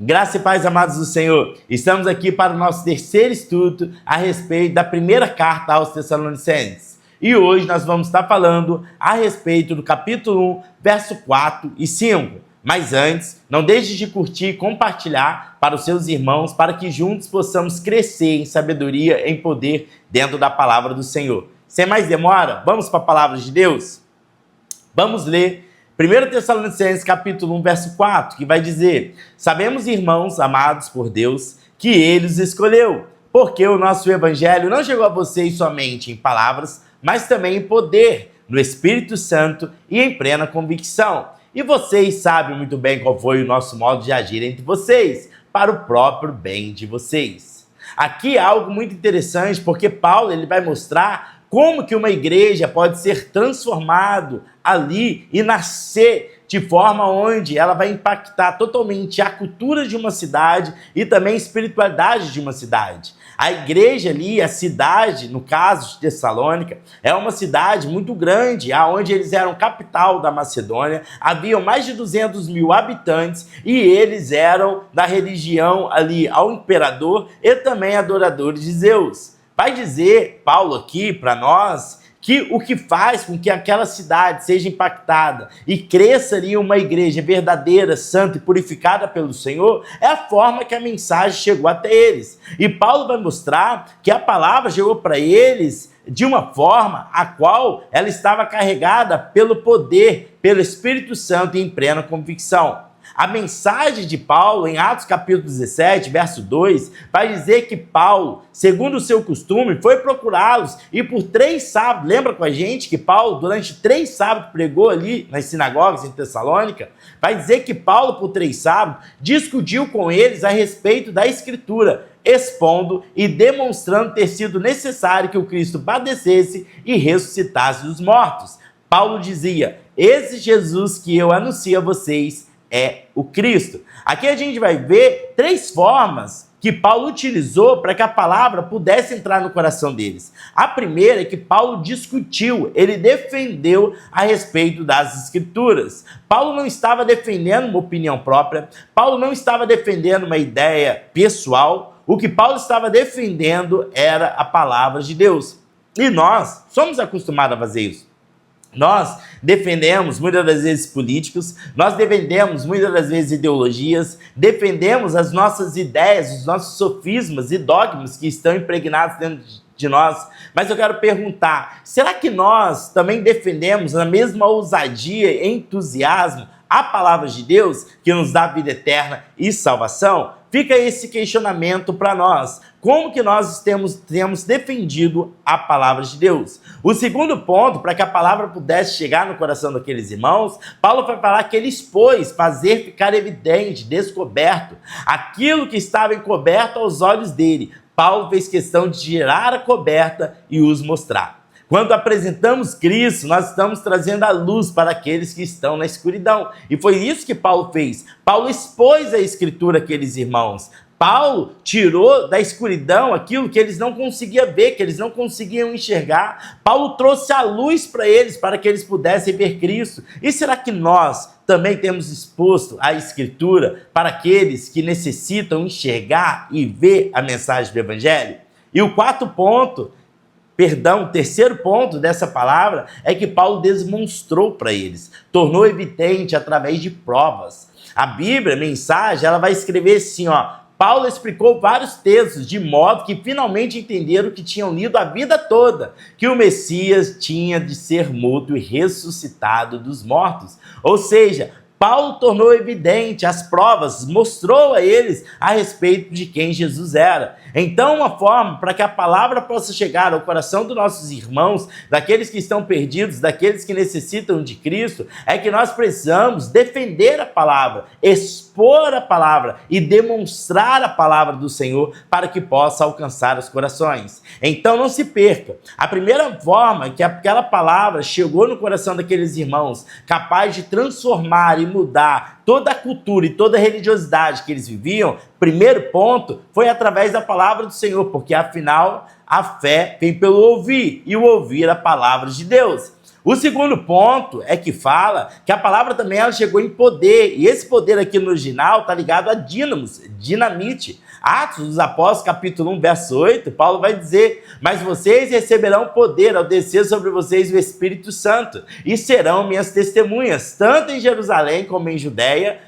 Graça e paz, amados do Senhor. Estamos aqui para o nosso terceiro estudo a respeito da primeira carta aos Tessalonicenses. E hoje nós vamos estar falando a respeito do capítulo 1, verso 4 e 5. Mas antes, não deixe de curtir e compartilhar para os seus irmãos, para que juntos possamos crescer em sabedoria, em poder, dentro da palavra do Senhor. Sem mais demora, vamos para a palavra de Deus? Vamos ler 1 Tessalonicenses capítulo 1, verso 4, que vai dizer: sabemos, irmãos amados por Deus, que Ele os escolheu, porque o nosso evangelho não chegou a vocês somente em palavras, mas também em poder, no Espírito Santo e em plena convicção. E vocês sabem muito bem qual foi o nosso modo de agir entre vocês, para o próprio bem de vocês. Aqui há algo muito interessante, porque Paulo ele vai mostrar como que uma igreja pode ser transformado ali e nascer de forma onde ela vai impactar totalmente a cultura de uma cidade e também a espiritualidade de uma cidade. A igreja ali, a cidade, no caso de Tessalônica, é uma cidade muito grande, onde eles eram capital da Macedônia, haviam mais de 200 mil habitantes e eles eram da religião ali ao imperador e também adoradores de Zeus. Vai dizer Paulo aqui para nós que o que faz com que aquela cidade seja impactada e cresça ali uma igreja verdadeira, santa e purificada pelo Senhor é a forma que a mensagem chegou até eles. E Paulo vai mostrar que a palavra chegou para eles de uma forma a qual ela estava carregada pelo poder, pelo Espírito Santo e em plena convicção. A mensagem de Paulo, em Atos capítulo 17, verso 2, vai dizer que Paulo, segundo o seu costume, foi procurá-los e por 3 sábados, lembra com a gente que Paulo durante 3 sábados pregou ali nas sinagogas em Tessalônica? Vai dizer que Paulo, por 3 sábados, discutiu com eles a respeito da Escritura, expondo e demonstrando ter sido necessário que o Cristo padecesse e ressuscitasse dos mortos. Paulo dizia: esse Jesus que eu anuncio a vocês é o Cristo. Aqui a gente vai ver 3 formas que Paulo utilizou para que a palavra pudesse entrar no coração deles. A primeira é que Paulo discutiu, ele defendeu a respeito das Escrituras. Paulo não estava defendendo uma opinião própria, Paulo não estava defendendo uma ideia pessoal, o que Paulo estava defendendo era a palavra de Deus. E nós somos acostumados a fazer isso. Nós defendemos muitas das vezes políticos, nós defendemos muitas das vezes ideologias, defendemos as nossas ideias, os nossos sofismas e dogmas que estão impregnados dentro de nós. Mas eu quero perguntar, será que nós também defendemos na mesma ousadia e entusiasmo a palavra de Deus que nos dá vida eterna e salvação? Fica esse questionamento para nós. Como que nós temos defendido a palavra de Deus? O segundo ponto, para que a palavra pudesse chegar no coração daqueles irmãos, Paulo vai falar que ele expôs, fazer ficar evidente, descoberto, aquilo que estava encoberto aos olhos dele. Paulo fez questão de tirar a coberta e os mostrar. Quando apresentamos Cristo, nós estamos trazendo a luz para aqueles que estão na escuridão. E foi isso que Paulo fez. Paulo expôs a Escritura àqueles irmãos. Paulo tirou da escuridão aquilo que eles não conseguiam ver, que eles não conseguiam enxergar. Paulo trouxe a luz para eles, para que eles pudessem ver Cristo. E será que nós também temos exposto a Escritura para aqueles que necessitam enxergar e ver a mensagem do Evangelho? E o terceiro ponto dessa palavra é que Paulo demonstrou para eles, tornou evidente através de provas. A Bíblia, a mensagem, ela vai escrever assim, Paulo explicou vários textos, de modo que finalmente entenderam o que tinham lido a vida toda, que o Messias tinha de ser morto e ressuscitado dos mortos. Ou seja, Paulo tornou evidente as provas, mostrou a eles a respeito de quem Jesus era. Então, uma forma para que a palavra possa chegar ao coração dos nossos irmãos, daqueles que estão perdidos, daqueles que necessitam de Cristo, é que nós precisamos defender a palavra, expor a palavra e demonstrar a palavra do Senhor para que possa alcançar os corações. Então, não se perca. A primeira forma que aquela palavra chegou no coração daqueles irmãos, capaz de transformar e mudar toda a cultura e toda a religiosidade que eles viviam, primeiro ponto, foi através da palavra do Senhor, porque afinal a fé vem pelo ouvir e o ouvir a palavra de Deus. O segundo ponto é que fala que a palavra também ela chegou em poder, e esse poder aqui no original está ligado a dínamos, dinamite. Atos dos Apóstolos, capítulo 1, verso 8, Paulo vai dizer: mas vocês receberão poder ao descer sobre vocês o Espírito Santo, e serão minhas testemunhas, tanto em Jerusalém como em Judeia,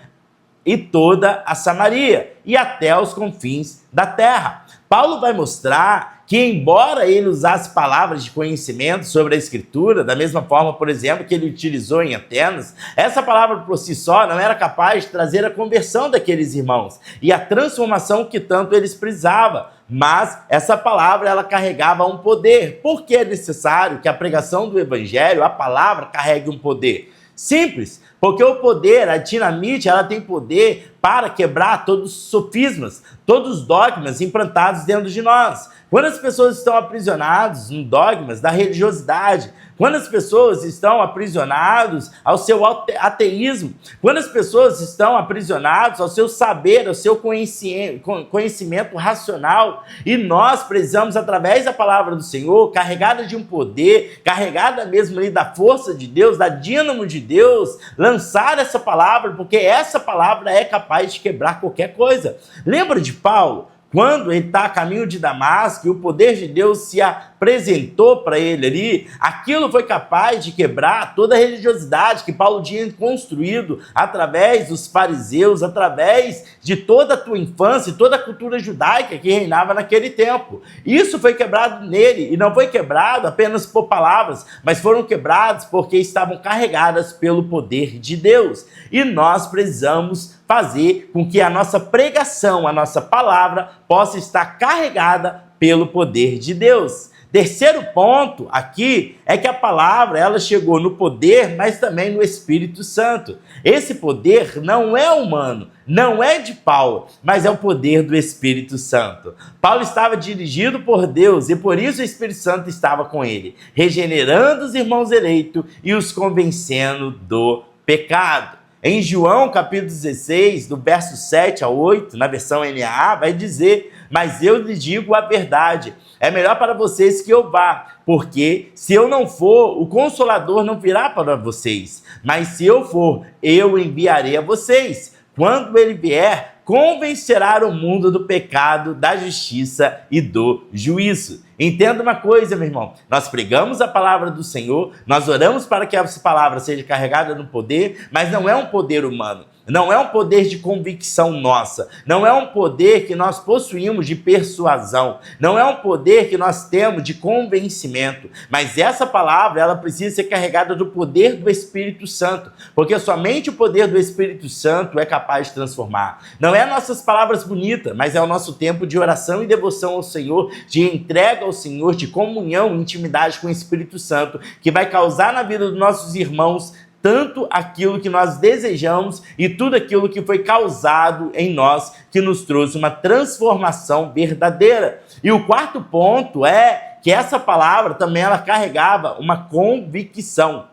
e toda a Samaria, e até aos confins da terra. Paulo vai mostrar que, embora ele usasse palavras de conhecimento sobre a Escritura, da mesma forma, por exemplo, que ele utilizou em Atenas, essa palavra por si só não era capaz de trazer a conversão daqueles irmãos e a transformação que tanto eles precisavam. Mas essa palavra, ela carregava um poder. Por que é necessário que a pregação do Evangelho, a palavra, carregue um poder? Simples, porque o poder, a dinamite, ela tem poder para quebrar todos os sofismas, todos os dogmas implantados dentro de nós. Quando as pessoas estão aprisionadas em dogmas da religiosidade, quando as pessoas estão aprisionadas ao seu ateísmo, quando as pessoas estão aprisionadas ao seu saber, ao seu conhecimento racional, e nós precisamos, através da palavra do Senhor, carregada de um poder, carregada mesmo ali da força de Deus, da dínamo de Deus, lançar essa palavra, porque essa palavra é capaz de quebrar qualquer coisa. Lembra de Paulo? Quando ele está a caminho de Damasco e o poder de Deus se apresentou para ele ali, aquilo foi capaz de quebrar toda a religiosidade que Paulo tinha construído através dos fariseus, através de toda a tua infância e toda a cultura judaica que reinava naquele tempo. Isso foi quebrado nele, e não foi quebrado apenas por palavras, mas foram quebrados porque estavam carregadas pelo poder de Deus. E nós precisamos fazer com que a nossa pregação, a nossa palavra, possa estar carregada pelo poder de Deus. Terceiro ponto aqui é que a palavra ela chegou no poder, mas também no Espírito Santo. Esse poder não é humano, não é de Paulo, mas é o poder do Espírito Santo. Paulo estava dirigido por Deus e por isso o Espírito Santo estava com ele, regenerando os irmãos eleitos e os convencendo do pecado. Em João, capítulo 16, do verso 7 a 8, na versão NAA, vai dizer: mas eu lhes digo a verdade, é melhor para vocês que eu vá, porque se eu não for, o Consolador não virá para vocês, mas se eu for, eu enviarei a vocês. Quando ele vier, convencerá o mundo do pecado, da justiça e do juízo. Entenda uma coisa, meu irmão, nós pregamos a palavra do Senhor, nós oramos para que essa palavra seja carregada no poder, mas não é um poder humano. Não é um poder de convicção nossa, não é um poder que nós possuímos de persuasão, não é um poder que nós temos de convencimento, mas essa palavra ela precisa ser carregada do poder do Espírito Santo, porque somente o poder do Espírito Santo é capaz de transformar. Não é nossas palavras bonitas, mas é o nosso tempo de oração e devoção ao Senhor, de entrega ao Senhor, de comunhão e intimidade com o Espírito Santo, que vai causar na vida dos nossos irmãos tanto aquilo que nós desejamos e tudo aquilo que foi causado em nós, que nos trouxe uma transformação verdadeira. E o quarto ponto é que essa palavra também ela carregava uma convicção.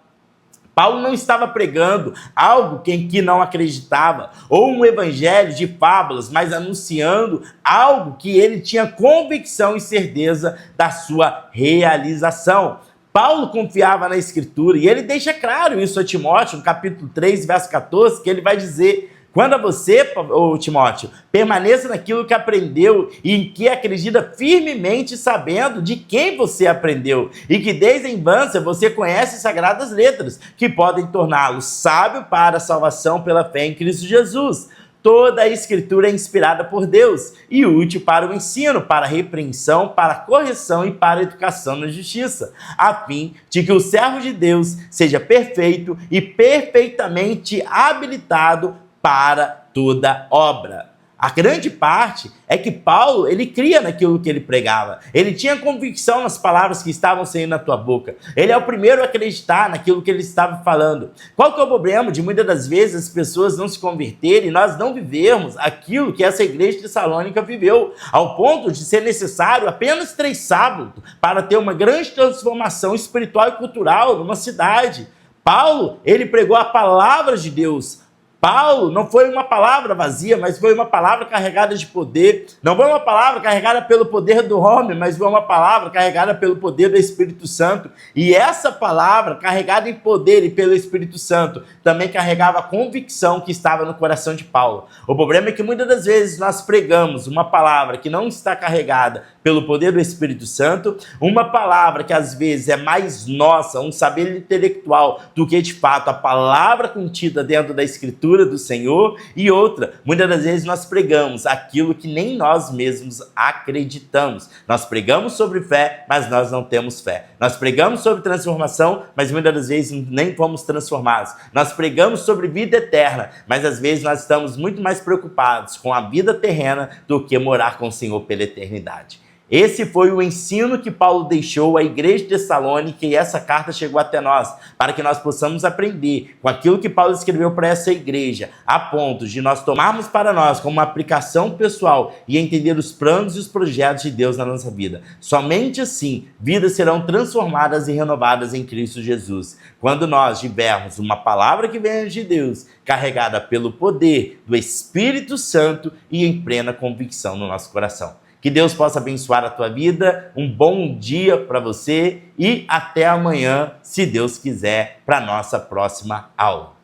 Paulo não estava pregando algo em que não acreditava, ou um evangelho de fábulas, mas anunciando algo que ele tinha convicção e certeza da sua realização. Paulo confiava na Escritura, e ele deixa claro isso a Timóteo, no capítulo 3, verso 14, que ele vai dizer: quando a você, ô Timóteo, permaneça naquilo que aprendeu e em que acredita firmemente, sabendo de quem você aprendeu, e que desde a infância você conhece as sagradas letras, que podem torná-lo sábio para a salvação pela fé em Cristo Jesus. Toda a Escritura é inspirada por Deus e útil para o ensino, para a repreensão, para a correção e para a educação na justiça, a fim de que o servo de Deus seja perfeito e perfeitamente habilitado para toda obra. A grande parte é que Paulo, ele cria naquilo que ele pregava. Ele tinha convicção nas palavras que estavam saindo da tua boca. Ele é o primeiro a acreditar naquilo que ele estava falando. Qual que é o problema de muitas das vezes as pessoas não se converterem e nós não vivermos aquilo que essa igreja de Tessalônica viveu, ao ponto de ser necessário apenas 3 sábados para ter uma grande transformação espiritual e cultural numa cidade? Paulo, ele pregou a palavra de Deus Paulo não foi uma palavra vazia, mas foi uma palavra carregada de poder. Não foi uma palavra carregada pelo poder do homem, mas foi uma palavra carregada pelo poder do Espírito Santo. E essa palavra, carregada em poder e pelo Espírito Santo, também carregava a convicção que estava no coração de Paulo. O problema é que muitas das vezes nós pregamos uma palavra que não está carregada pelo poder do Espírito Santo, uma palavra que às vezes é mais nossa, um saber intelectual, do que de fato a palavra contida dentro da Escritura do Senhor, e outra, muitas das vezes nós pregamos aquilo que nem nós mesmos acreditamos. Nós pregamos sobre fé, mas nós não temos fé. Nós pregamos sobre transformação, mas muitas das vezes nem fomos transformados. Nós pregamos sobre vida eterna, mas às vezes nós estamos muito mais preocupados com a vida terrena do que morar com o Senhor pela eternidade. Esse foi o ensino que Paulo deixou à igreja de Tessalônica, e essa carta chegou até nós, para que nós possamos aprender com aquilo que Paulo escreveu para essa igreja, a ponto de nós tomarmos para nós como uma aplicação pessoal e entender os planos e os projetos de Deus na nossa vida. Somente assim, vidas serão transformadas e renovadas em Cristo Jesus. Quando nós tivermos uma palavra que vem de Deus, carregada pelo poder do Espírito Santo e em plena convicção no nosso coração. Que Deus possa abençoar a tua vida, um bom dia para você e até amanhã, se Deus quiser, para a nossa próxima aula.